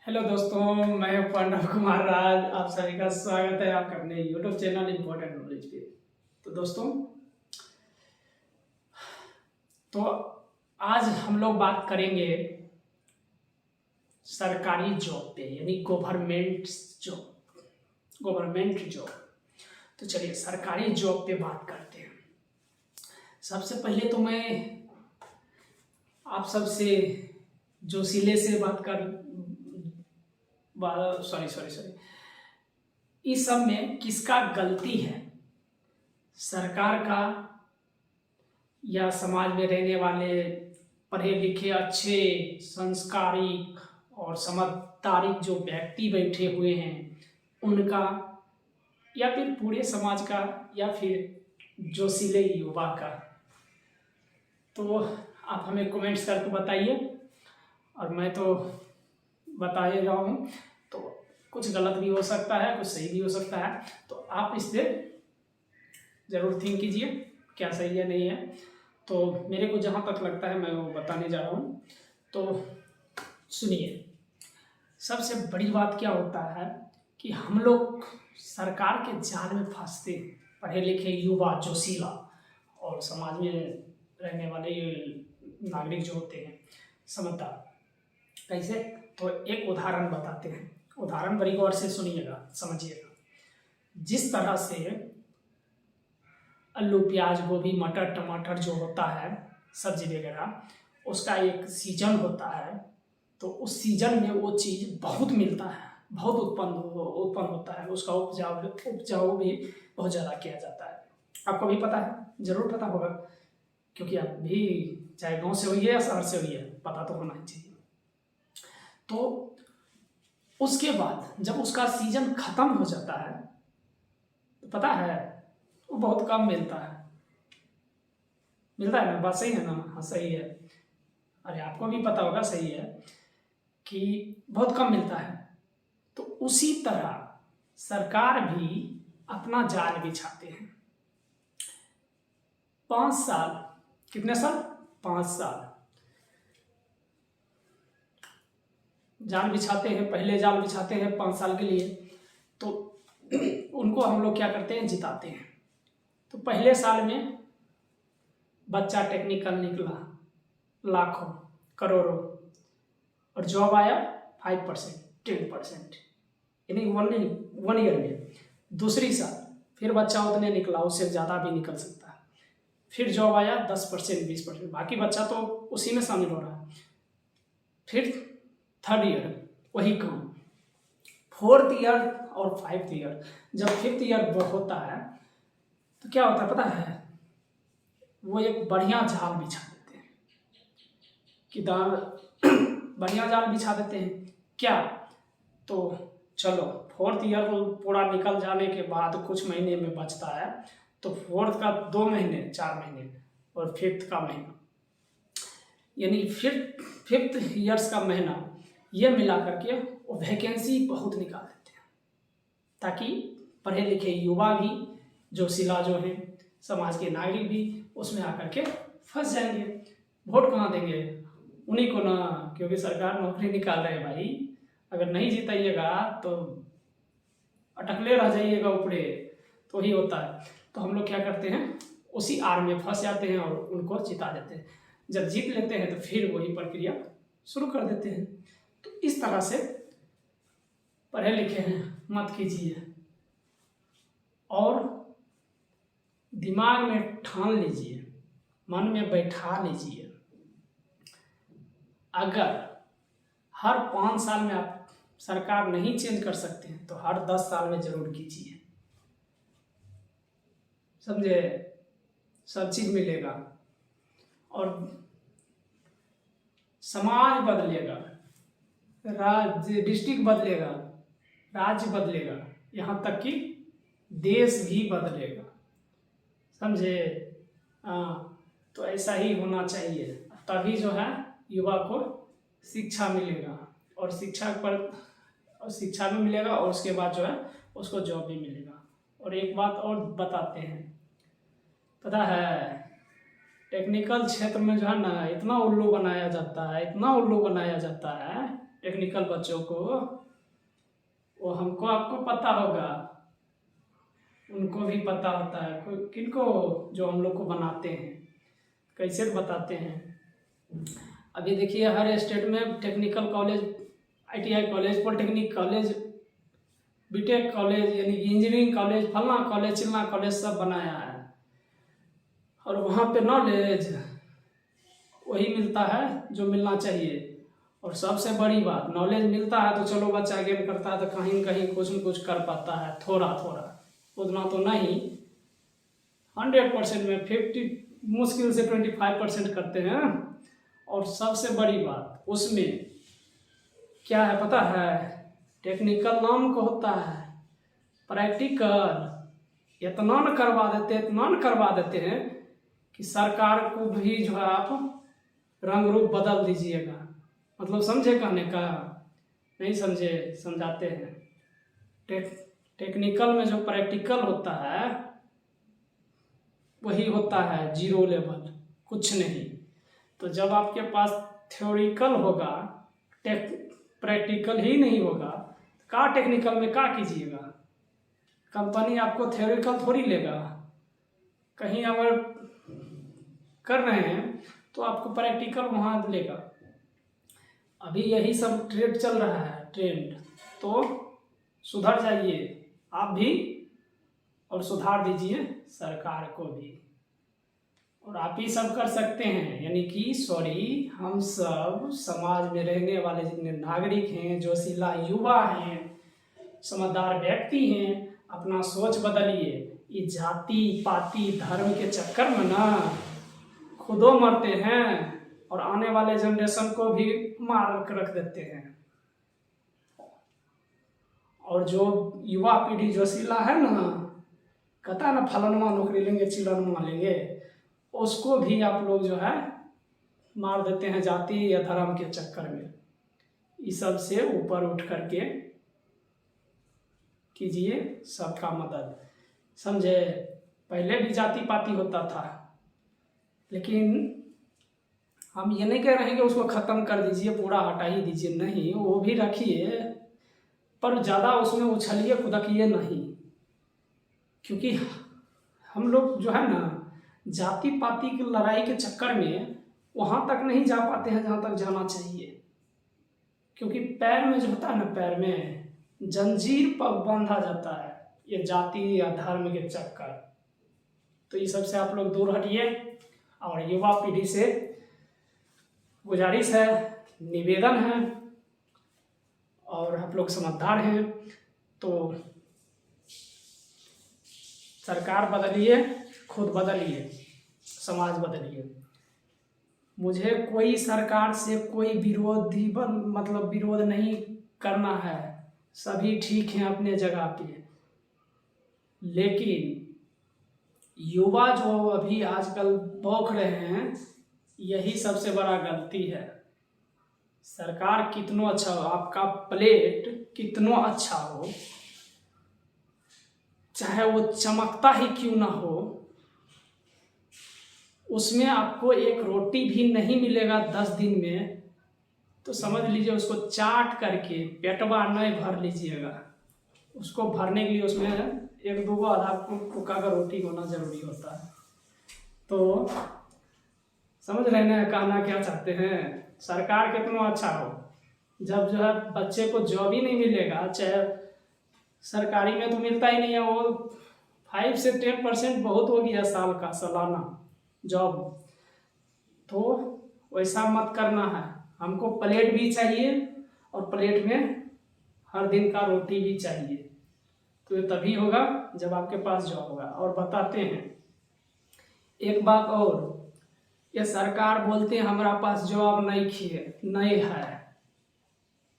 Hello दोस्तों, मैं प्रणव कुमार राज। आप सभी का स्वागत है आपके अपने यूट्यूब चैनल इम्पोर्टेंट नॉलेज पे। तो दोस्तों, तो आज हम लोग बात करेंगे सरकारी जॉब पे, यानी गवर्नमेंट जॉब। तो चलिए सरकारी जॉब पे बात करते हैं। सबसे पहले तो मैं आप सबसे जोशीले से बात कर सॉरी इस सब में किसका गलती है, सरकार का या समाज में रहने वाले पढ़े लिखे अच्छे संस्कारिक और समझदारी जो व्यक्ति बैठे हुए हैं उनका, या फिर पूरे समाज का, या फिर जोशीले युवा का? तो आप हमें कमेंट्स करके बताइए। और मैं तो बता ही रहा हूँ, तो कुछ गलत भी हो सकता है, कुछ सही भी हो सकता है। तो आप इस पर ज़रूर थिंक कीजिए क्या सही है नहीं है। तो मेरे को जहाँ तक लगता है मैं वो बताने जा रहा हूँ। तो सुनिए, सबसे बड़ी बात क्या होता है कि हम लोग सरकार के जाल में फंसते हैं। पढ़े लिखे युवा जोशीला और समाज में रहने वाले नागरिक जो होते हैं समझदार, कैसे? तो एक उदाहरण बताते हैं। उदाहरण बड़ी गौर से सुनिएगा, समझिएगा। जिस तरह से आलू प्याज गोभी मटर टमाटर जो होता है सब्जी वगैरह, उसका एक सीजन होता है। तो उस सीजन में वो चीज़ बहुत मिलता है, बहुत उत्पन्न होता है। उसका उपजाऊ भी बहुत ज़्यादा किया जाता है। आपको भी पता है, ज़रूर पता होगा, क्योंकि आप भी चाहे गांव से होइए या शहर से होइए, पता तो होना ही चाहिए। तो उसके बाद जब उसका सीजन खत्म हो जाता है तो पता है वो बहुत कम मिलता है। ना? बात सही है ना? हाँ सही है। अरे आपको भी पता होगा, सही है कि बहुत कम मिलता है। तो उसी तरह सरकार भी अपना जाल बिछाते हैं। 5 साल, कितने साल? 5 साल जाल बिछाते हैं। पहले जाल बिछाते हैं 5 साल के लिए। तो उनको हम लोग क्या करते हैं, जिताते हैं। तो पहले साल में बच्चा टेक्निकल निकला लाखों करोड़ों, और जॉब आया 5% 10%, यानी 1 ईयर में। दूसरी साल फिर बच्चा उतने निकला, उससे ज़्यादा भी निकल सकता है। फिर जॉब आया 10% 20%, बाकी बच्चा तो उसी में शामिल हो रहा है। फिर थर्ड ईयर वही काम, फोर्थ ईयर और 5th ईयर। जब 5th ईयर होता है तो क्या होता है पता है? वो एक बढ़िया जाल बिछा देते हैं कि बढ़िया जाल बिछा देते हैं। क्या? तो चलो 4th ईयर पूरा निकल जाने के बाद कुछ महीने में बचता है, तो 4th का 2 महीने 4 महीने और 5th का महीना, यानी फिफ्थ ईयर्स का महीना, ये मिला करके वो वैकेंसी बहुत निकाल देते हैं, ताकि पढ़े लिखे युवा भी जोशीला जो हैं, समाज के नागरिक भी उसमें आकर के फंस जाएंगे। वोट कहाँ देंगे? उन्हीं को ना, क्योंकि सरकार नौकरी निकाल रहे हैं भाई। अगर नहीं जिताइएगा तो अटकले रह जाइएगा ऊपरे, तो ही होता है। तो हम लोग क्या करते हैं, उसी आड़ में फंस जाते हैं और उनको जिता देते हैं। जब जीत लेते हैं तो फिर वही प्रक्रिया शुरू कर देते हैं। तो इस तरह से पढ़े लिखे हैं मत कीजिए, और दिमाग में ठान लीजिए, मन में बैठा लीजिए, अगर हर 5 साल में आप सरकार नहीं चेंज कर सकते हैं तो हर 10 साल में जरूर कीजिए। समझे? सब चीज मिलेगा और समाज बदलेगा, राज्य डिस्ट्रिक्ट बदलेगा, राज्य बदलेगा, यहाँ तक कि देश भी बदलेगा। समझे? हाँ, तो ऐसा ही होना चाहिए। तभी जो है युवा को शिक्षा मिलेगा, और शिक्षा भी मिलेगा, और उसके बाद जो है उसको जॉब भी मिलेगा। और एक बात और बताते हैं, पता है टेक्निकल क्षेत्र में जो है ना, इतना उल्लू बनाया जाता है, इतना उल्लू बनाया जाता है टेक्निकल बच्चों को, वो हमको आपको पता होगा, उनको भी पता होता है। किनको? जो हम लोग को बनाते हैं, कैसे बताते हैं। अभी देखिए हर स्टेट में technical college, ITI college, polytechnic college, BTech college, यानी कि इंजीनियरिंग कॉलेज, फलना कॉलेज, चिलना कॉलेज सब बनाया है। और वहाँ पे नॉलेज वही मिलता है जो मिलना चाहिए। और सबसे बड़ी बात, नॉलेज मिलता है तो चलो बच्चा गेन करता है तो कहीं कहीं कुछ न कुछ कर पाता है, थोड़ा थोड़ा, उतना तो नहीं। 100% में 50, मुश्किल से 25% करते हैं। और सबसे बड़ी बात उसमें क्या है पता है? टेक्निकल नाम को होता है, प्रैक्टिकल इतना न करवा देते हैं कि सरकार को भी जो है आप रंग रूप बदल दीजिएगा। मतलब समझे कहने का? नहीं समझे, समझाते हैं। टेक्निकल में जो प्रैक्टिकल होता है वही होता है 0 लेवल, कुछ नहीं। तो जब आपके पास थ्योरिकल होगा, प्रैक्टिकल ही नहीं होगा, का टेक्निकल में का कीजिएगा? कंपनी आपको थ्योरिकल थोड़ी लेगा। कहीं अगर कर रहे हैं तो आपको प्रैक्टिकल वहाँ लेगा। अभी यही सब ट्रेंड चल रहा है, ट्रेंड। तो सुधर जाइए आप भी, और सुधार दीजिए सरकार को भी। और आप ही सब कर सकते हैं, यानी कि सॉरी, हम सब समाज में रहने वाले जितने नागरिक हैं, जोशीला युवा हैं, समझदार व्यक्ति हैं, अपना सोच बदलिए। ये जाति पाति धर्म के चक्कर में ना खुदो मरते हैं और आने वाले जनरेशन को भी मार कर रख देते हैं। और जो युवा पीढ़ी जोशीला है ना, कहता है ना फलनवा नौकरी लेंगे चिलनवा लेंगे, उसको भी आप लोग जो है मार देते हैं जाति या धर्म के चक्कर में। इस सब से ऊपर उठ करके कीजिए सबका मदद, समझे? पहले भी जाति पाति होता था, लेकिन हम ये नहीं कह रहे हैं कि उसको ख़त्म कर दीजिए, पूरा हटा ही दीजिए, नहीं, वो भी रखिए, पर ज़्यादा उसमें उछलिए कूदकिए नहीं। क्योंकि हम लोग जो है ना जाति पाति की लड़ाई के चक्कर में वहाँ तक नहीं जा पाते हैं जहाँ तक जाना चाहिए। क्योंकि पैर में जो होता है ना, पैर में जंजीर पर बांधा जाता है ये जाति या धर्म के चक्कर। तो ये सबसे आप लोग दूर हटिए। और युवा पीढ़ी से गुजारिश है, निवेदन है, और आप लोग समझदार हैं तो सरकार बदलिए, खुद बदलिए, समाज बदलिए। मुझे कोई सरकार से कोई विरोध नहीं करना है, सभी ठीक हैं अपने जगह पे। लेकिन युवा जो अभी आजकल बौख रहे हैं, यही सबसे बड़ा गलती है। सरकार कितना अच्छा हो, आपका प्लेट कितना अच्छा हो, चाहे वो चमकता ही क्यों ना हो, उसमें आपको एक रोटी भी नहीं मिलेगा 10 दिन में, तो समझ लीजिए उसको चाट करके पेटवा नहीं भर लीजिएगा। उसको भरने के लिए उसमें 1-2 आधा कुका का रोटी होना जरूरी होता है। तो समझ रहे हैं कहना क्या चाहते हैं? सरकार कितना अच्छा हो, जब जो है बच्चे को जॉब ही नहीं मिलेगा, चाहे सरकारी में तो मिलता ही नहीं है, वो 5 से 10% बहुत हो गया साल का सालाना जॉब। तो वैसा मत करना है, हमको प्लेट भी चाहिए और प्लेट में हर दिन का रोटी भी चाहिए। तो ये तभी होगा जब आपके पास जॉब होगा। और बताते हैं एक बात और, ये सरकार बोलते हैं हमारा पास जॉब नहीं है।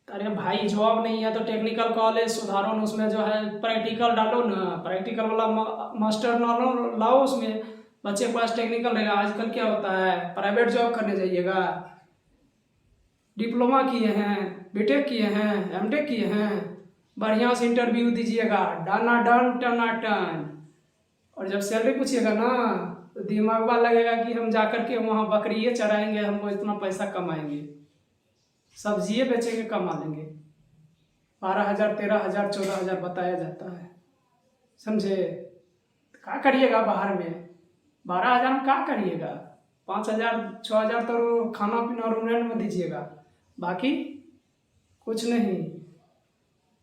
अरे भाई जॉब नहीं है तो टेक्निकल कॉलेज सुधारो ना, उसमें जो है प्रैक्टिकल डालो ना, प्रैक्टिकल वाला मास्टर लाओ, उसमें बच्चे के पास टेक्निकल रहेगा। आजकल क्या होता है, प्राइवेट जॉब करने जाइएगा, डिप्लोमा किए हैं, बीटेक किए हैं, एमटेक किए हैं, बढ़िया से इंटरव्यू दीजिएगा, टनाटन, और जब सैलरी पूछिएगा ना तो दिमाग लगेगा कि हम जाकर के वहाँ बकरियाँ चराएंगे, हमको इतना पैसा कमाएंगे। सब्जियाँ बेचेंगे कमा लेंगे। 12,000, 13,000, 14,000 बताया जाता है, समझे। क्या करिएगा बाहर में? 12,000 में क्या करिएगा? 5,000, 6,000 तो खाना पीना रूम रेंट में दीजिएगा, बाकी कुछ नहीं।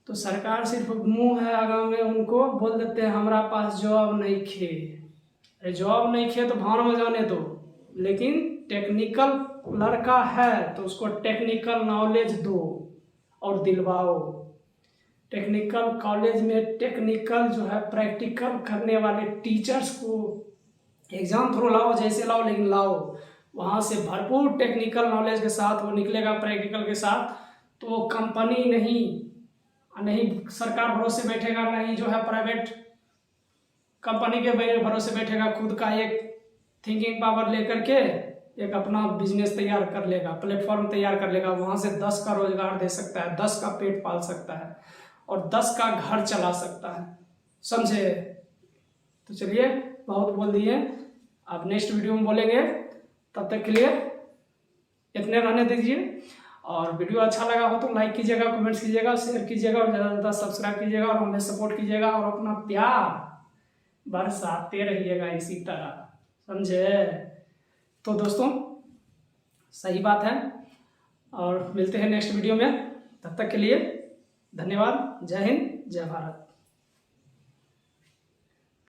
तो सरकार सिर्फ मुंह है आगा में, उनको बोल देते हैं हमारा पास जॉब नहीं खे। जॉब नहीं खे तो भाड़ में जाने दो, लेकिन टेक्निकल लड़का है तो उसको टेक्निकल नॉलेज दो और दिलवाओ। टेक्निकल कॉलेज में टेक्निकल जो है प्रैक्टिकल करने वाले टीचर्स को एग्ज़ाम थ्रू लाओ, जैसे लाओ लेकिन लाओ। वहाँ से भरपूर टेक्निकल नॉलेज के साथ वो निकलेगा प्रैक्टिकल के साथ, तो वो कंपनी नहीं सरकार भरोसे बैठेगा, नहीं जो है प्राइवेट कंपनी के भरोसे बैठेगा। खुद का एक थिंकिंग पावर लेकर के एक अपना बिजनेस तैयार कर लेगा, प्लेटफॉर्म तैयार कर लेगा। वहाँ से 10 का रोजगार दे सकता है, 10 का पेट पाल सकता है और 10 का घर चला सकता है, समझे। तो चलिए, बहुत बोल दिए, अब नेक्स्ट वीडियो में बोलेंगे। तब तक के लिए इतने रहने दीजिए। और वीडियो अच्छा लगा हो तो लाइक कीजिएगा, कमेंट्स कीजिएगा, शेयर कीजिएगा और ज़्यादा से ज़्यादा सब्सक्राइब कीजिएगा और हमें सपोर्ट कीजिएगा और अपना प्यार बरसाते रहिएगा इसी तरह, समझे। तो दोस्तों, सही बात है, और मिलते हैं नेक्स्ट वीडियो में। तब तक के लिए धन्यवाद। जय हिंद, जय भारत।